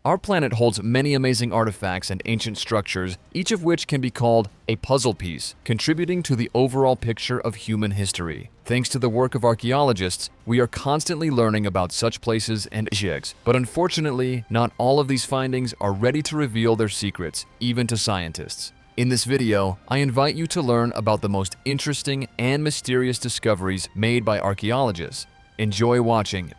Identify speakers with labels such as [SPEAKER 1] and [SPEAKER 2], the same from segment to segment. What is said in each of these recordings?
[SPEAKER 1] Our planet holds many amazing artifacts and ancient structures, each of which can be called a puzzle piece, contributing to the overall picture of human history. Thanks to the work of archaeologists, we are constantly learning about such places and objects, but unfortunately, not all of these findings are ready to reveal their secrets, even to scientists. In this video, I invite you to learn about the most interesting and mysterious discoveries made by archaeologists. Enjoy watching.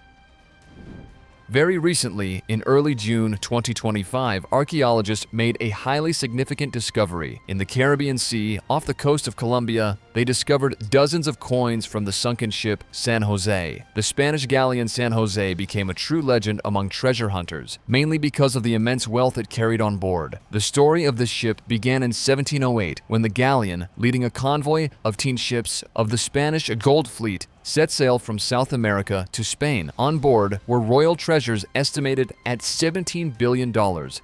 [SPEAKER 1] Very recently, in early June 2025, archaeologists made a highly significant discovery. In the Caribbean Sea, off the coast of Colombia, they discovered dozens of coins from the sunken ship San Jose. The Spanish galleon San Jose became a true legend among treasure hunters, mainly because of the immense wealth it carried on board. The story of this ship began in 1708, when the galleon, leading a convoy of 10 ships of the Spanish gold fleet, set sail from South America to Spain. On board were royal treasures estimated at $17 billion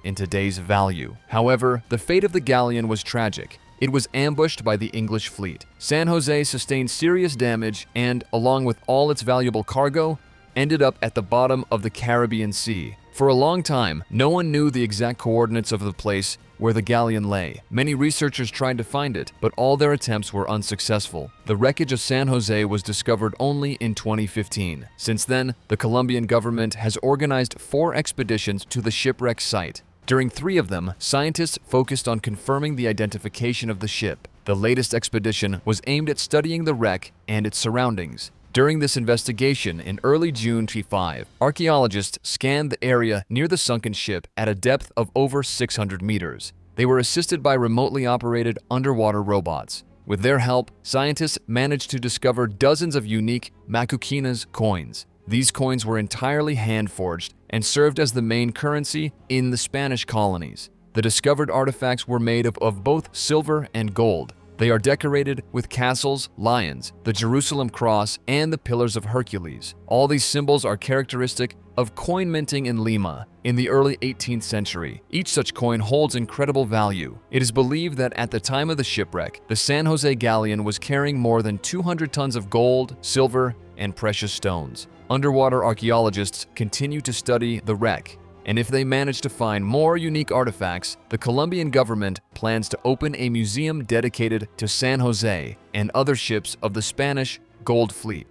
[SPEAKER 1] in today's value. However, the fate of the galleon was tragic. It was ambushed by the English fleet. San Jose sustained serious damage and, along with all its valuable cargo, ended up at the bottom of the Caribbean Sea. For a long time, no one knew the exact coordinates of the place where the galleon lay. Many researchers tried to find it, but all their attempts were unsuccessful. The wreckage of San Jose was discovered only in 2015. Since then, the Colombian government has organized 4 expeditions to the shipwreck site. During 3 of them, scientists focused on confirming the identification of the ship. The latest expedition was aimed at studying the wreck and its surroundings. During this investigation in early June 2025, archaeologists scanned the area near the sunken ship at a depth of over 600 meters. They were assisted by remotely operated underwater robots. With their help, scientists managed to discover dozens of unique Macuquinas coins. These coins were entirely hand-forged and served as the main currency in the Spanish colonies. The discovered artifacts were made of both silver and gold. They are decorated with castles, lions, the Jerusalem cross, and the Pillars of Hercules. All these symbols are characteristic of coin minting in Lima in the early 18th century. Each such coin holds incredible value. It is believed that at the time of the shipwreck, the San Jose galleon was carrying more than 200 tons of gold, silver, and precious stones. Underwater archaeologists continue to study the wreck, and if they manage to find more unique artifacts, the Colombian government plans to open a museum dedicated to San Jose and other ships of the Spanish Gold Fleet.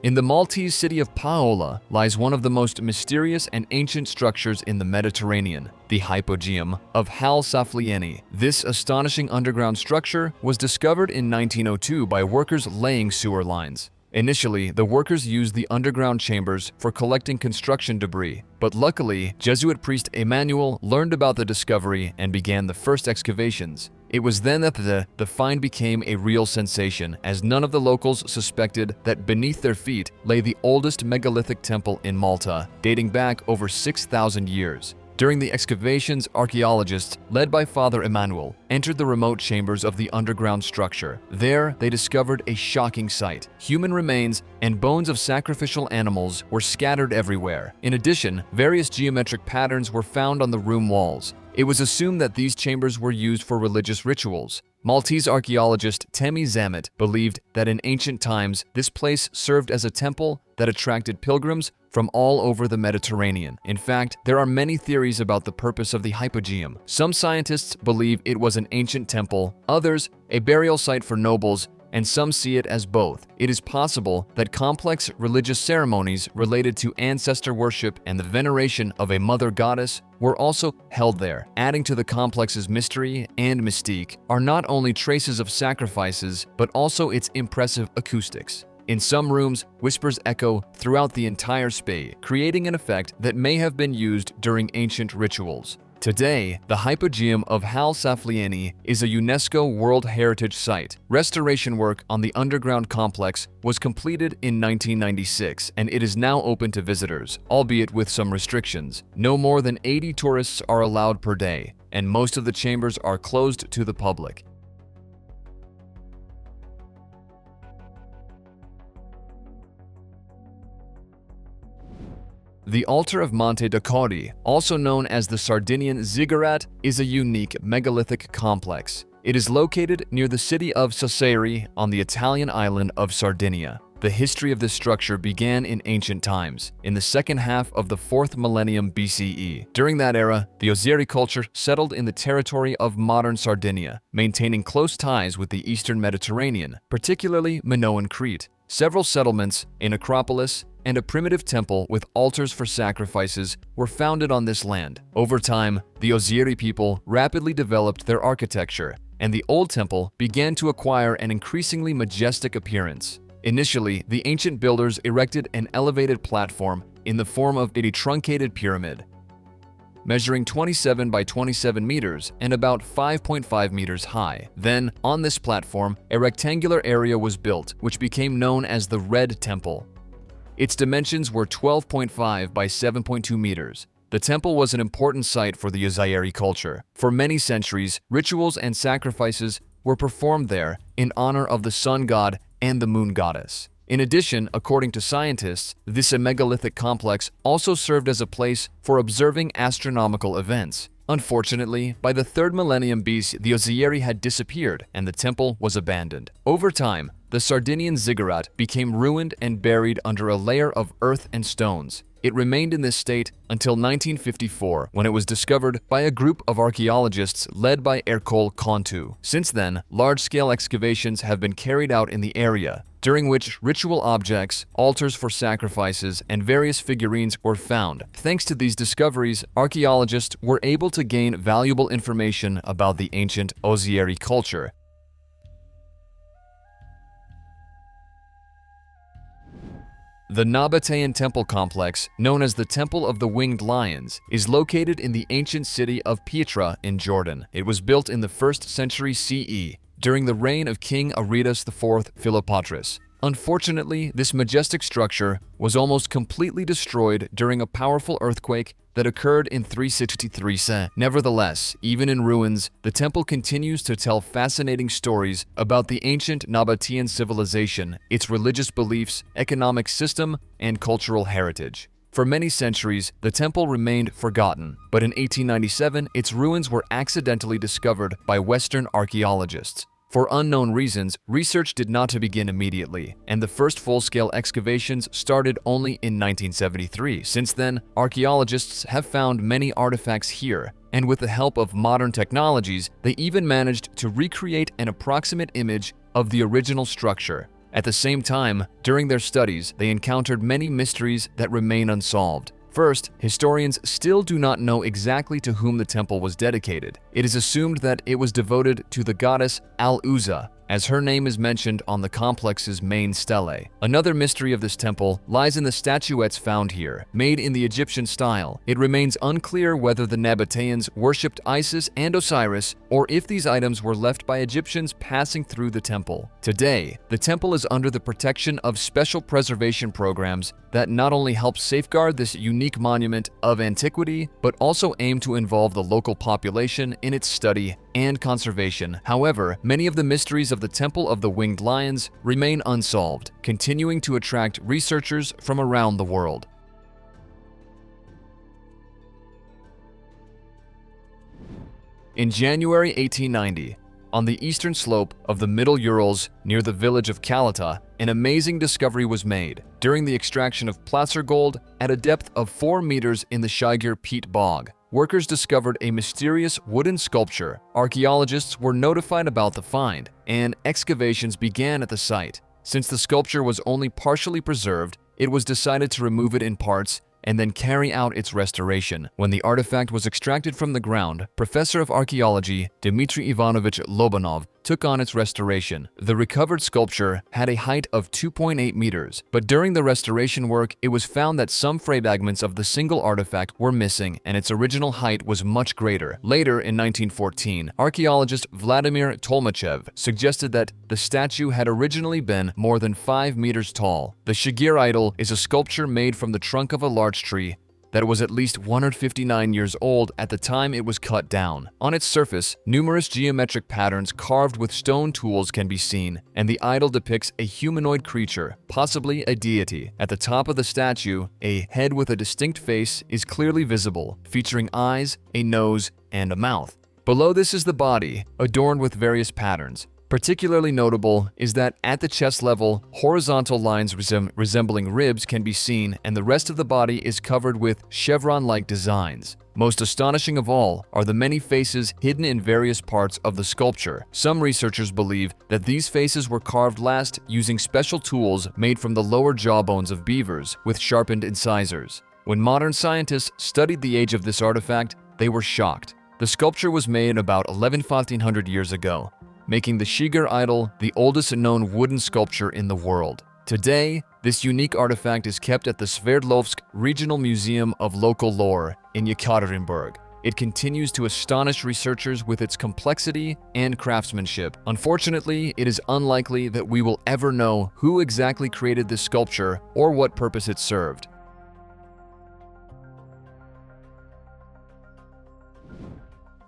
[SPEAKER 1] In the Maltese city of Paola lies one of the most mysterious and ancient structures in the Mediterranean, the Hypogeum of Hal Saflieni. This astonishing underground structure was discovered in 1902 by workers laying sewer lines. Initially, the workers used the underground chambers for collecting construction debris, but luckily, Jesuit priest Emmanuel learned about the discovery and began the first excavations. It was then that the find became a real sensation, as none of the locals suspected that beneath their feet lay the oldest megalithic temple in Malta, dating back over 6,000 years. During the excavations, archaeologists, led by Father Emmanuel, entered the remote chambers of the underground structure. There, they discovered a shocking sight. Human remains and bones of sacrificial animals were scattered everywhere. In addition, various geometric patterns were found on the room walls. It was assumed that these chambers were used for religious rituals. Maltese archaeologist Temi Zamet believed that in ancient times, this place served as a temple that attracted pilgrims from all over the Mediterranean. In fact, there are many theories about the purpose of the Hypogeum. Some scientists believe it was an ancient temple, others a burial site for nobles, and some see it as both. It is possible that complex religious ceremonies related to ancestor worship and the veneration of a mother goddess were also held there. Adding to the complex's mystery and mystique are not only traces of sacrifices, but also its impressive acoustics. In some rooms, whispers echo throughout the entire space, creating an effect that may have been used during ancient rituals. Today, the Hypogeum of Hal Saflieni is a UNESCO World Heritage Site. Restoration work on the underground complex was completed in 1996, and it is now open to visitors, albeit with some restrictions. No more than 80 tourists are allowed per day, and most of the chambers are closed to the public. The altar of Monte also known as the Sardinian ziggurat, is a unique megalithic complex. It is located near the city of Sassari on the Italian island of Sardinia. The history of this structure began in ancient times, in the second half of the 4th millennium BCE. During that era, the Ozieri culture settled in the territory of modern Sardinia, maintaining close ties with the eastern Mediterranean, particularly Minoan Crete. Several settlements, a necropolis, and a primitive temple with altars for sacrifices were founded on this land. Over time, the Ozieri people rapidly developed their architecture, and the old temple began to acquire an increasingly majestic appearance. Initially, the ancient builders erected an elevated platform in the form of a truncated pyramid, measuring 27 by 27 meters and about 5.5 meters high. Then, on this platform, a rectangular area was built, which became known as the Red Temple. Its dimensions were 12.5 by 7.2 meters. The temple was an important site for the Ozieri culture. For many centuries, rituals and sacrifices were performed there in honor of the sun god and the moon goddess. In addition, according to scientists, this megalithic complex also served as a place for observing astronomical events. Unfortunately, by the 3rd millennium BC, the Ozieri had disappeared and the temple was abandoned. Over time, the Sardinian ziggurat became ruined and buried under a layer of earth and stones. It remained in this state until 1954, when it was discovered by a group of archaeologists led by Ercole Contu. Since then, large-scale excavations have been carried out in the area, during which ritual objects, altars for sacrifices, and various figurines were found. Thanks to these discoveries, archaeologists were able to gain valuable information about the ancient Ozieri culture. The Nabatean temple complex, known as the Temple of the Winged Lions, is located in the ancient city of Petra in Jordan. It was built in the 1st century CE, during the reign of King Aretas IV Philopatris. Unfortunately, this majestic structure was almost completely destroyed during a powerful earthquake that occurred in 363 CE. Nevertheless, even in ruins, the temple continues to tell fascinating stories about the ancient Nabatean civilization, its religious beliefs, economic system, and cultural heritage. For many centuries, the temple remained forgotten, but in 1897, its ruins were accidentally discovered by Western archaeologists. For unknown reasons, research did not begin immediately, and the first full-scale excavations started only in 1973. Since then, archaeologists have found many artifacts here, and with the help of modern technologies, they even managed to recreate an approximate image of the original structure. At the same time, during their studies, they encountered many mysteries that remain unsolved. First, historians still do not know exactly to whom the temple was dedicated. It is assumed that it was devoted to the goddess Al-Uzza, as her name is mentioned on the complex's main stele. Another mystery of this temple lies in the statuettes found here, made in the Egyptian style. It remains unclear whether the Nabateans worshipped Isis and Osiris, or if these items were left by Egyptians passing through the temple. Today, the temple is under the protection of special preservation programs that not only help safeguard this unique monument of antiquity, but also aim to involve the local population in its study and conservation. However, many of the mysteries of the Temple of the Winged Lions remain unsolved, continuing to attract researchers from around the world. In January 1890, on the eastern slope of the Middle Urals near the village of Kalata, an amazing discovery was made. During the extraction of placer gold at a depth of 4 meters in the Shigir peat bog, workers discovered a mysterious wooden sculpture. Archaeologists were notified about the find, and excavations began at the site. Since the sculpture was only partially preserved, it was decided to remove it in parts and then carry out its restoration. When the artifact was extracted from the ground, Professor of Archaeology Dmitry Ivanovich Lobanov took on its restoration. The recovered sculpture had a height of 2.8 meters, but during the restoration work, it was found that some fragments of the single artifact were missing and its original height was much greater. Later, in 1914, archaeologist Vladimir Tolmachev suggested that the statue had originally been more than 5 meters tall. The Shigir Idol is a sculpture made from the trunk of a large tree that was at least 159 years old at the time it was cut down. On its surface, numerous geometric patterns carved with stone tools can be seen, and the idol depicts a humanoid creature, possibly a deity. At the top of the statue, a head with a distinct face is clearly visible, featuring eyes, a nose, and a mouth. Below this is the body, adorned with various patterns. Particularly notable is that at the chest level, horizontal lines resembling ribs can be seen, and the rest of the body is covered with chevron-like designs. Most astonishing of all are the many faces hidden in various parts of the sculpture. Some researchers believe that these faces were carved last using special tools made from the lower jawbones of beavers with sharpened incisors. When modern scientists studied the age of this artifact, they were shocked. The sculpture was made about 11,500 years ago, making the Shigir Idol the oldest known wooden sculpture in the world. Today, this unique artifact is kept at the Sverdlovsk Regional Museum of Local Lore in Yekaterinburg. It continues to astonish researchers with its complexity and craftsmanship. Unfortunately, it is unlikely that we will ever know who exactly created this sculpture or what purpose it served.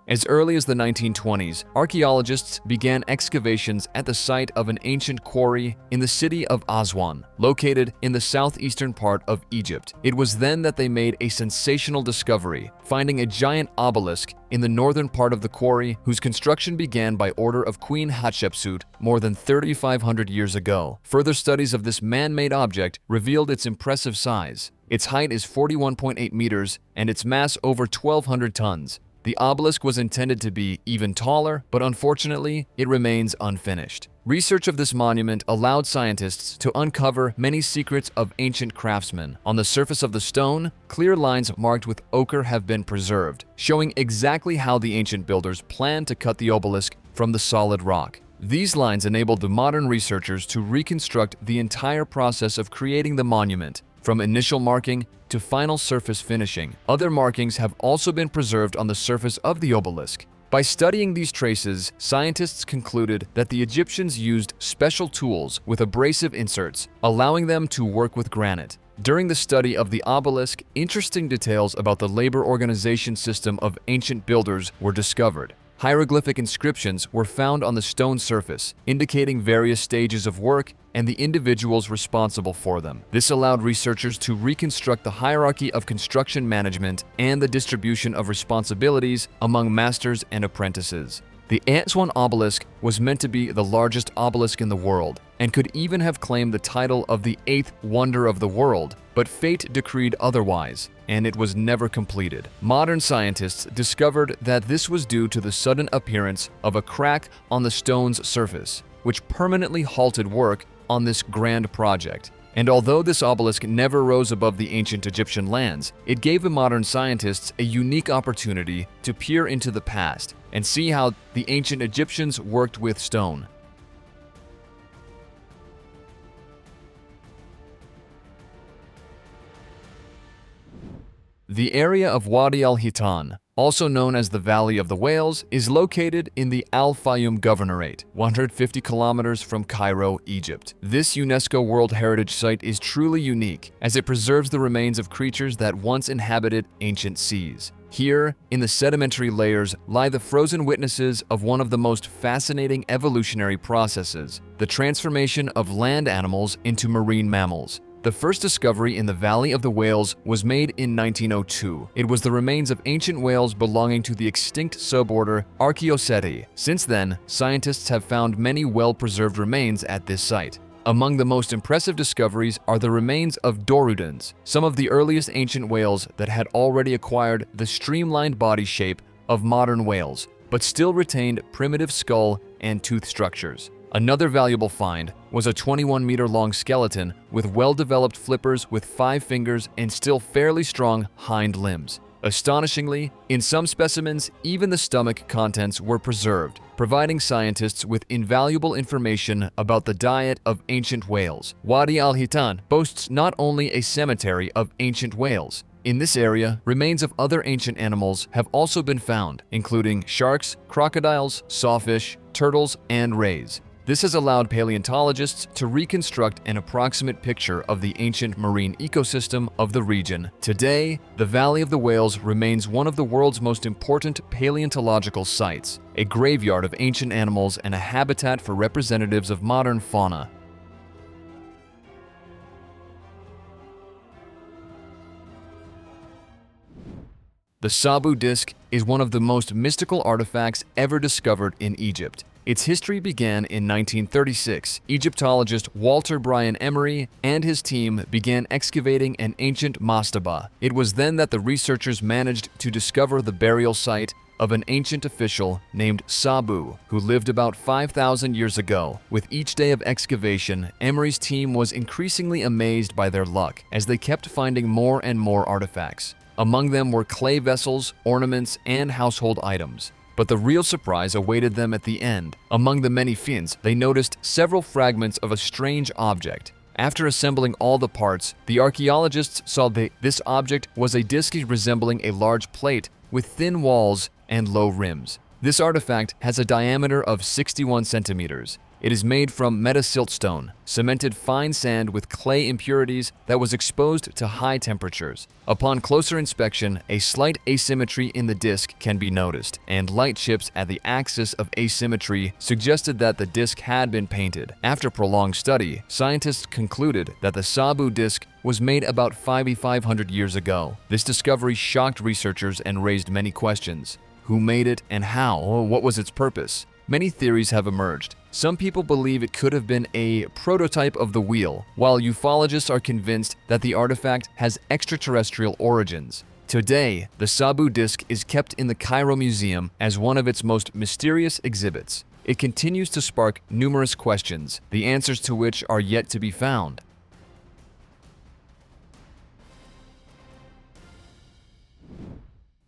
[SPEAKER 1] As early as the 1920s, archaeologists began excavations at the site of an ancient quarry in the city of Aswan, located in the southeastern part of Egypt. It was then that they made a sensational discovery, finding a giant obelisk in the northern part of the quarry, whose construction began by order of Queen Hatshepsut more than 3,500 years ago. Further studies of this man-made object revealed its impressive size. Its height is 41.8 meters and its mass over 1,200 tons. The obelisk was intended to be even taller, but unfortunately, it remains unfinished. Research of this monument allowed scientists to uncover many secrets of ancient craftsmen. On the surface of the stone, clear lines marked with ochre have been preserved, showing exactly how the ancient builders planned to cut the obelisk from the solid rock. These lines enabled the modern researchers to reconstruct the entire process of creating the monument, from initial marking to final surface finishing. Other markings have also been preserved on the surface of the obelisk. By studying these traces, scientists concluded that the Egyptians used special tools with abrasive inserts, allowing them to work with granite. During the study of the obelisk, interesting details about the labor organization system of ancient builders were discovered. Hieroglyphic inscriptions were found on the stone surface, indicating various stages of work and the individuals responsible for them. This allowed researchers to reconstruct the hierarchy of construction management and the distribution of responsibilities among masters and apprentices. The Aswan obelisk was meant to be the largest obelisk in the world and could even have claimed the title of the 8th wonder of the world, but fate decreed otherwise, and it was never completed. Modern scientists discovered that this was due to the sudden appearance of a crack on the stone's surface, which permanently halted work on this grand project. And although this obelisk never rose above the ancient Egyptian lands, it gave the modern scientists a unique opportunity to peer into the past and see how the ancient Egyptians worked with stone. The area of Wadi al-Hitan, also known as the Valley of the Whales, is located in the Al-Fayoum Governorate, 150 kilometers from Cairo, Egypt. This UNESCO World Heritage Site is truly unique, as it preserves the remains of creatures that once inhabited ancient seas. Here, in the sedimentary layers, lie the frozen witnesses of one of the most fascinating evolutionary processes, the transformation of land animals into marine mammals. The first discovery in the Valley of the Whales was made in 1902. It was the remains of ancient whales belonging to the extinct suborder Archaeoceti. Since then, scientists have found many well-preserved remains at this site. Among the most impressive discoveries are the remains of Dorudans, some of the earliest ancient whales that had already acquired the streamlined body shape of modern whales, but still retained primitive skull and tooth structures. Another valuable find was a 21-meter-long skeleton with well-developed flippers with 5 fingers and still fairly strong hind limbs. Astonishingly, in some specimens, even the stomach contents were preserved, providing scientists with invaluable information about the diet of ancient whales. Wadi al-Hitan boasts not only a cemetery of ancient whales. In this area, remains of other ancient animals have also been found, including sharks, crocodiles, sawfish, turtles, and rays. This has allowed paleontologists to reconstruct an approximate picture of the ancient marine ecosystem of the region. Today, the Valley of the Whales remains one of the world's most important paleontological sites, a graveyard of ancient animals and a habitat for representatives of modern fauna. The Sabu Disc is one of the most mystical artifacts ever discovered in Egypt. Its history began in 1936. Egyptologist Walter Bryan Emery and his team began excavating an ancient mastaba. It was then that the researchers managed to discover the burial site of an ancient official named Sabu, who lived about 5,000 years ago. With each day of excavation, Emery's team was increasingly amazed by their luck as they kept finding more and more artifacts. Among them were clay vessels, ornaments, and household items. But the real surprise awaited them at the end. Among the many finds, they noticed several fragments of a strange object. After assembling all the parts, the archaeologists saw that this object was a disc resembling a large plate with thin walls and low rims. This artifact has a diameter of 61 centimeters. It is made from metasiltstone, cemented fine sand with clay impurities that was exposed to high temperatures. Upon closer inspection, a slight asymmetry in the disc can be noticed, and light chips at the axis of asymmetry suggested that the disc had been painted. After prolonged study, scientists concluded that the Sabu disc was made about 5,500 years ago. This discovery shocked researchers and raised many questions. Who made it and how? What was its purpose? Many theories have emerged. Some people believe it could have been a prototype of the wheel, while ufologists are convinced that the artifact has extraterrestrial origins. Today, the Sabu disc is kept in the Cairo Museum as one of its most mysterious exhibits. It continues to spark numerous questions, the answers to which are yet to be found.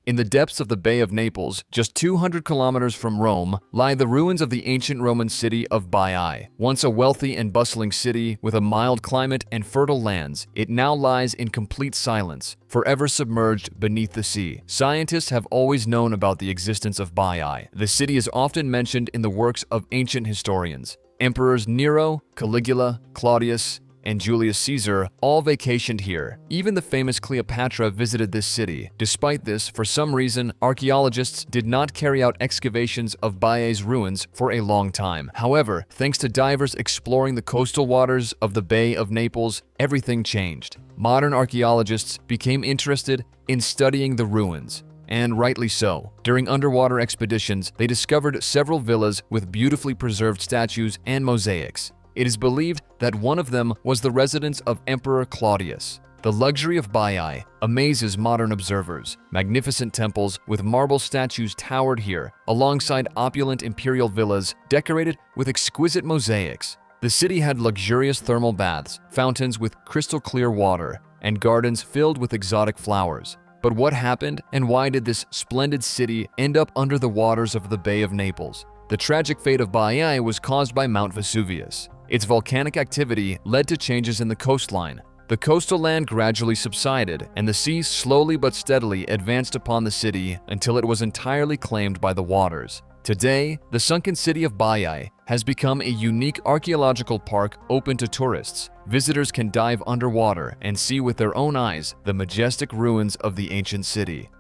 [SPEAKER 1] In the depths of the Bay of Naples, just 200 kilometers from Rome, lie the ruins of the ancient Roman city of Baiae. Once a wealthy and bustling city with a mild climate and fertile lands, it now lies in complete silence, forever submerged beneath the sea. Scientists have always known about the existence of Baiae. The city is often mentioned in the works of ancient historians. Emperors Nero, Caligula, Claudius, and Julius Caesar all vacationed here. Even the famous Cleopatra visited this city. Despite this, for some reason, archaeologists did not carry out excavations of Baiae's ruins for a long time. However, thanks to divers exploring the coastal waters of the Bay of Naples, everything changed. Modern archaeologists became interested in studying the ruins. And rightly so. During underwater expeditions, they discovered several villas with beautifully preserved statues and mosaics. It is believed that one of them was the residence of Emperor Claudius. The luxury of Baiae amazes modern observers. Magnificent temples with marble statues towered here, alongside opulent imperial villas decorated with exquisite mosaics. The city had luxurious thermal baths, fountains with crystal clear water, and gardens filled with exotic flowers. But what happened, and why did this splendid city end up under the waters of the Bay of Naples? The tragic fate of Baiae was caused by Mount Vesuvius. Its volcanic activity led to changes in the coastline. The coastal land gradually subsided, and the sea slowly but steadily advanced upon the city until it was entirely claimed by the waters. Today, the sunken city of Baiae has become a unique archaeological park open to tourists. Visitors can dive underwater and see with their own eyes the majestic ruins of the ancient city.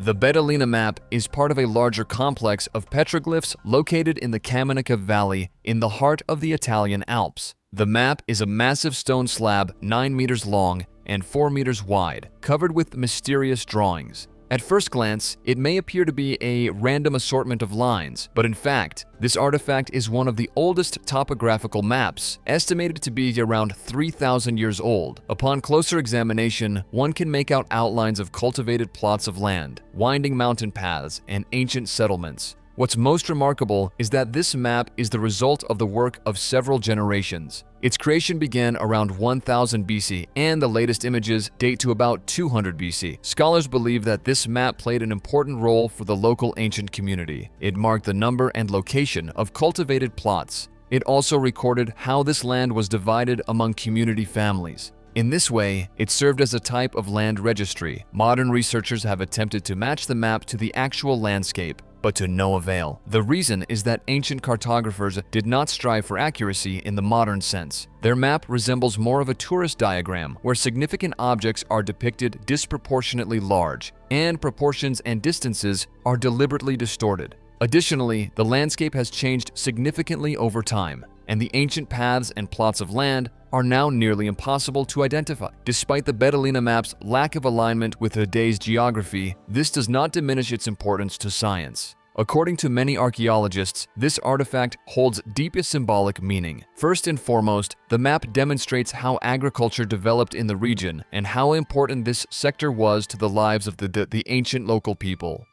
[SPEAKER 1] The Bedolina Map is part of a larger complex of petroglyphs located in the Camonica Valley in the heart of the Italian Alps. The map is a massive stone slab 9 meters long and 4 meters wide, covered with mysterious drawings. At first glance, it may appear to be a random assortment of lines, but in fact, this artifact is one of the oldest topographical maps, estimated to be around 3,000 years old. Upon closer examination, one can make out outlines of cultivated plots of land, winding mountain paths, and ancient settlements. What's most remarkable is that this map is the result of the work of several generations. Its creation began around 1000 BC, and the latest images date to about 200 BC. Scholars believe that this map played an important role for the local ancient community. It marked the number and location of cultivated plots. It also recorded how this land was divided among community families. In this way, it served as a type of land registry. Modern researchers have attempted to match the map to the actual landscape, but to no avail. The reason is that ancient cartographers did not strive for accuracy in the modern sense. Their map resembles more of a tourist diagram, where significant objects are depicted disproportionately large, and proportions and distances are deliberately distorted. Additionally, the landscape has changed significantly over time, and the ancient paths and plots of land are now nearly impossible to identify. Despite the Bedolina Map's lack of alignment with today's geography, this does not diminish its importance to science. According to many archaeologists, this artifact holds deepest symbolic meaning. First and foremost, the map demonstrates how agriculture developed in the region and how important this sector was to the lives of the ancient local people.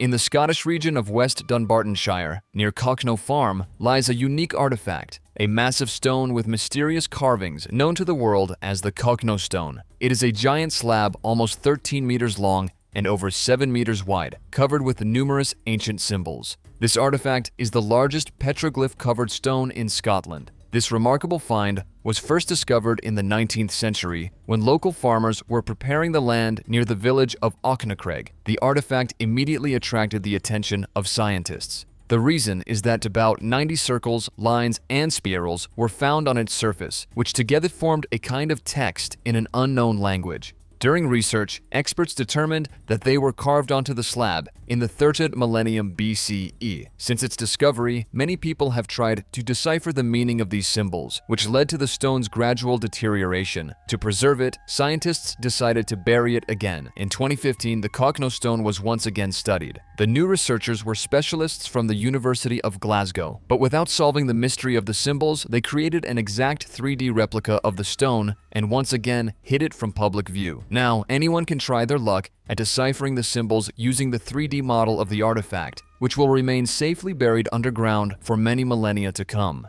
[SPEAKER 1] In the Scottish region of West Dunbartonshire, near Cochno Farm, lies a unique artifact, a massive stone with mysterious carvings known to the world as the Cochno Stone. It is a giant slab almost 13 meters long and over 7 meters wide, covered with numerous ancient symbols. This artifact is the largest petroglyph-covered stone in Scotland. This remarkable find was first discovered in the 19th century when local farmers were preparing the land near the village of Auchnacraig. The artifact immediately attracted the attention of scientists. The reason is that about 90 circles, lines, and spirals were found on its surface, which together formed a kind of text in an unknown language. During research, experts determined that they were carved onto the slab in the 3rd millennium BCE. Since its discovery, many people have tried to decipher the meaning of these symbols, which led to the stone's gradual deterioration. To preserve it, scientists decided to bury it again. In 2015, the Cochno Stone was once again studied. The new researchers were specialists from the University of Glasgow, but without solving the mystery of the symbols, they created an exact 3D replica of the stone and once again hid it from public view. Now, anyone can try their luck at deciphering the symbols using the 3D model of the artifact, which will remain safely buried underground for many millennia to come.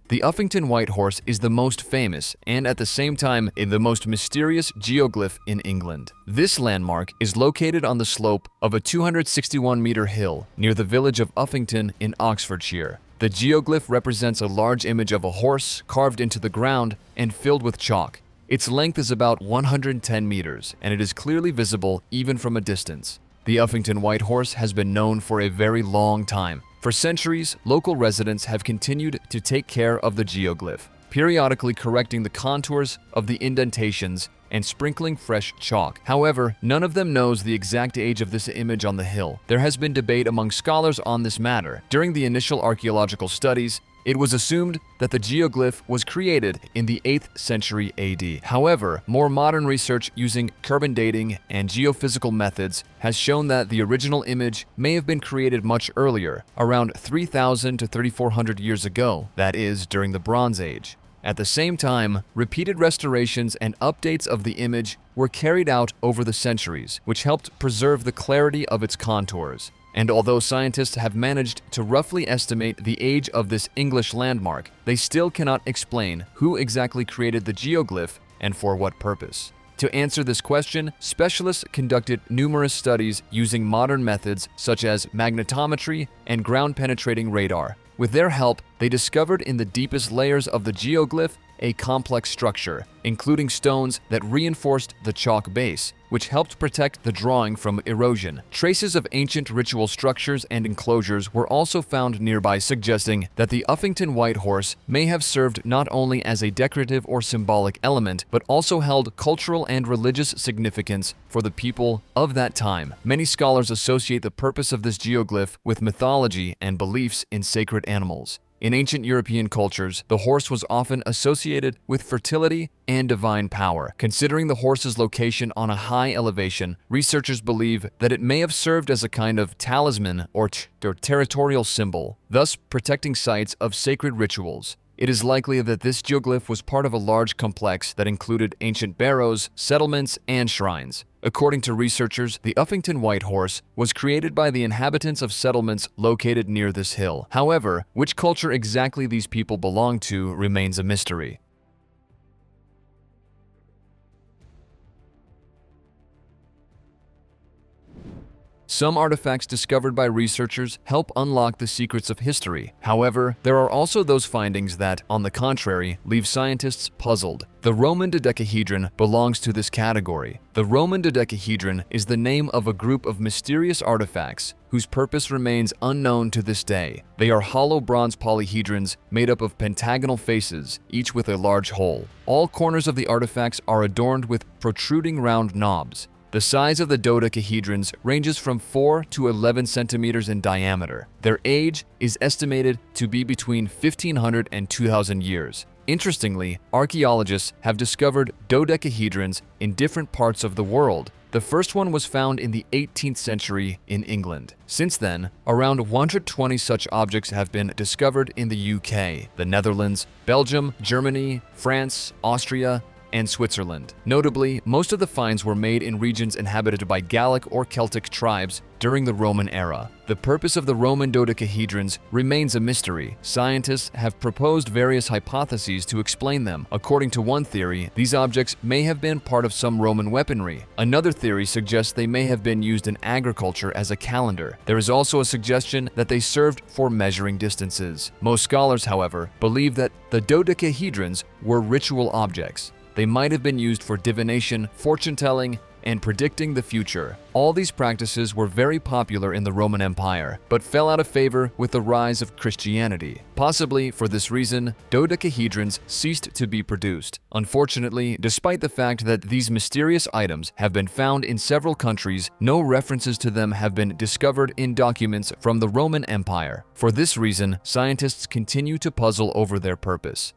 [SPEAKER 1] The Uffington White Horse is the most famous and at the same time the most mysterious geoglyph in England. This landmark is located on the slope of a 261-meter hill near the village of Uffington in Oxfordshire. The geoglyph represents a large image of a horse carved into the ground and filled with chalk. Its length is about 110 meters, and it is clearly visible even from a distance. The Uffington White Horse has been known for a very long time. For centuries, local residents have continued to take care of the geoglyph, periodically correcting the contours of the indentations and sprinkling fresh chalk. However, none of them knows the exact age of this image on the hill. There has been debate among scholars on this matter. During the initial archaeological studies, it was assumed that the geoglyph was created in the 8th century AD. However, more modern research using carbon dating and geophysical methods has shown that the original image may have been created much earlier, around 3,000 to 3,400 years ago, that is, during the Bronze Age. At the same time, repeated restorations and updates of the image were carried out over the centuries, which helped preserve the clarity of its contours. And although scientists have managed to roughly estimate the age of this English landmark, they still cannot explain who exactly created the geoglyph and for what purpose. To answer this question, specialists conducted numerous studies using modern methods such as magnetometry and ground-penetrating radar. With their help, they discovered in the deepest layers of the geoglyph a complex structure, including stones that reinforced the chalk base, which helped protect the drawing from erosion. Traces of ancient ritual structures and enclosures were also found nearby, suggesting that the Uffington White Horse may have served not only as a decorative or symbolic element, but also held cultural and religious significance for the people of that time. Many scholars associate the purpose of this geoglyph with mythology and beliefs in sacred animals. In ancient European cultures, the horse was often associated with fertility and divine power. Considering the horse's location on a high elevation, researchers believe that it may have served as a kind of talisman or territorial symbol, thus protecting sites of sacred rituals. It is likely that this geoglyph was part of a large complex that included ancient barrows, settlements, and shrines. According to researchers, the Uffington White Horse was created by the inhabitants of settlements located near this hill. However, which culture exactly these people belong to remains a mystery. Some artifacts discovered by researchers help unlock the secrets of history. However, there are also those findings that, on the contrary, leave scientists puzzled. The Roman Dodecahedron belongs to this category. The Roman Dodecahedron is the name of a group of mysterious artifacts whose purpose remains unknown to this day. They are hollow bronze polyhedrons made up of pentagonal faces, each with a large hole. All corners of the artifacts are adorned with protruding round knobs. The size of the dodecahedrons ranges from 4 to 11 centimeters in diameter. Their age is estimated to be between 1500 and 2000 years. Interestingly, archaeologists have discovered dodecahedrons in different parts of the world. The first one was found in the 18th century in England. Since then, around 120 such objects have been discovered in the UK, the Netherlands, Belgium, Germany, France, Austria, and Switzerland. Notably, most of the finds were made in regions inhabited by Gallic or Celtic tribes during the Roman era. The purpose of the Roman dodecahedrons remains a mystery. Scientists have proposed various hypotheses to explain them. According to one theory, these objects may have been part of some Roman weaponry. Another theory suggests they may have been used in agriculture as a calendar. There is also a suggestion that they served for measuring distances. Most scholars, however, believe that the dodecahedrons were ritual objects. They might have been used for divination, fortune-telling, and predicting the future. All these practices were very popular in the Roman Empire, but fell out of favor with the rise of Christianity. Possibly for this reason, dodecahedrons ceased to be produced. Unfortunately, despite the fact that these mysterious items have been found in several countries, no references to them have been discovered in documents from the Roman Empire. For this reason, scientists continue to puzzle over their purpose.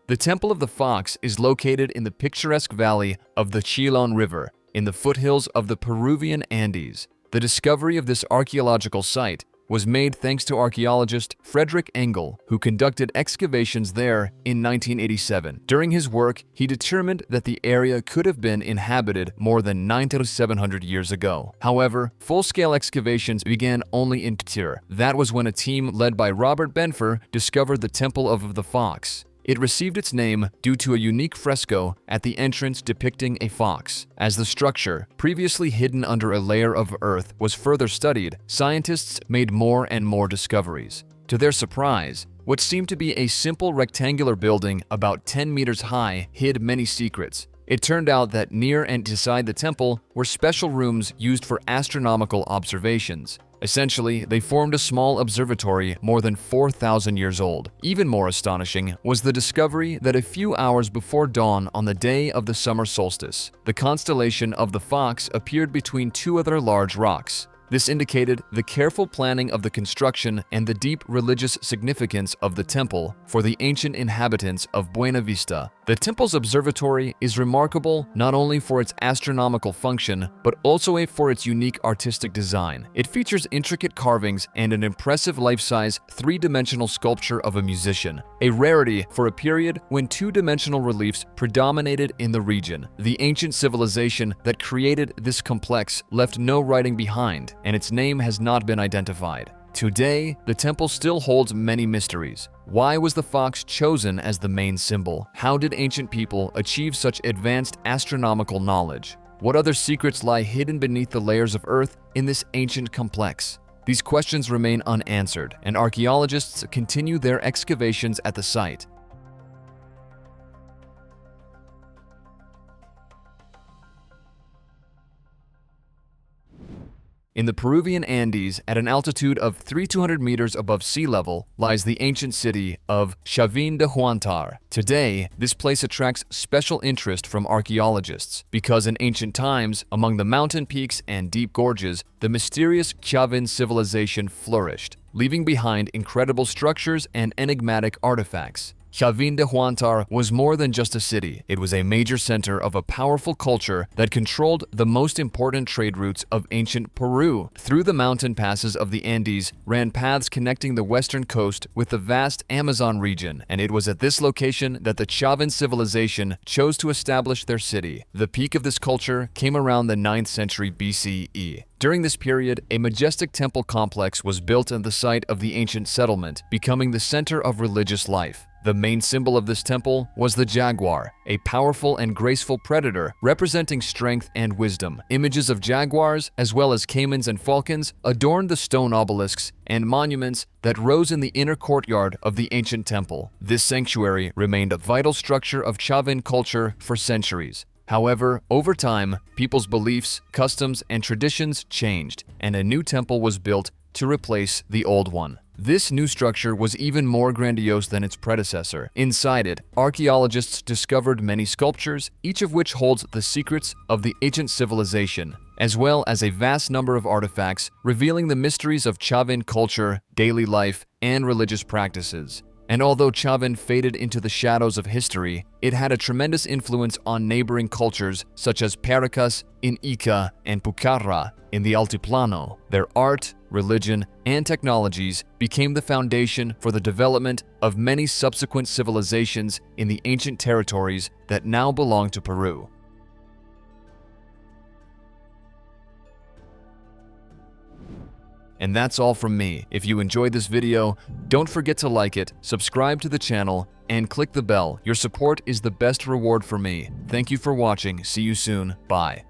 [SPEAKER 1] The Temple of the Fox is located in the picturesque valley of the Chilon River, in the foothills of the Peruvian Andes. The discovery of this archaeological site was made thanks to archaeologist Frederick Engel, who conducted excavations there in 1987. During his work, he determined that the area could have been inhabited more than 900 to 700 years ago. However, full-scale excavations began only in Tyr. That was when a team led by Robert Benfer discovered the Temple of the Fox. It received its name due to a unique fresco at the entrance depicting a fox. As the structure, previously hidden under a layer of earth, was further studied, scientists made more and more discoveries. To their surprise, what seemed to be a simple rectangular building about 10 meters high hid many secrets. It turned out that near and beside the temple were special rooms used for astronomical observations. Essentially, they formed a small observatory more than 4,000 years old. Even more astonishing was the discovery that a few hours before dawn on the day of the summer solstice, the constellation of the Fox appeared between two other large rocks. This indicated the careful planning of the construction and the deep religious significance of the temple for the ancient inhabitants of Buena Vista. The temple's observatory is remarkable not only for its astronomical function, but also for its unique artistic design. It features intricate carvings and an impressive life-size, three-dimensional sculpture of a musician, a rarity for a period when two-dimensional reliefs predominated in the region. The ancient civilization that created this complex left no writing behind, and its name has not been identified. Today, the temple still holds many mysteries. Why was the fox chosen as the main symbol? How did ancient people achieve such advanced astronomical knowledge? What other secrets lie hidden beneath the layers of earth in this ancient complex? These questions remain unanswered, and archaeologists continue their excavations at the site. In the Peruvian Andes, at an altitude of 3,200 meters above sea level, lies the ancient city of Chavin de Huantar. Today, this place attracts special interest from archaeologists because in ancient times, among the mountain peaks and deep gorges, the mysterious Chavin civilization flourished, leaving behind incredible structures and enigmatic artifacts. Chavin de Huantar was more than just a city. It was a major center of a powerful culture that controlled the most important trade routes of ancient Peru. Through the mountain passes of the Andes ran paths connecting the western coast with the vast Amazon region, and it was at this location that the Chavin civilization chose to establish their city. The peak of this culture came around the 9th century BCE. During this period, a majestic temple complex was built at the site of the ancient settlement, becoming the center of religious life. The main symbol of this temple was the jaguar, a powerful and graceful predator representing strength and wisdom. Images of jaguars, as well as caimans and falcons, adorned the stone obelisks and monuments that rose in the inner courtyard of the ancient temple. This sanctuary remained a vital structure of Chavin culture for centuries. However, over time, people's beliefs, customs, and traditions changed, and a new temple was built to replace the old one. This new structure was even more grandiose than its predecessor. Inside it, archaeologists discovered many sculptures, each of which holds the secrets of the ancient civilization, as well as a vast number of artifacts revealing the mysteries of Chavin culture, daily life, and religious practices. And although Chavin faded into the shadows of history, it had a tremendous influence on neighboring cultures such as Paracas in Ica and Pucarra in the Altiplano. Their art, religion, and technologies became the foundation for the development of many subsequent civilizations in the ancient territories that now belong to Peru. And that's all from me. If you enjoyed this video, don't forget to like it, subscribe to the channel, and click the bell. Your support is the best reward for me. Thank you for watching. See you soon. Bye.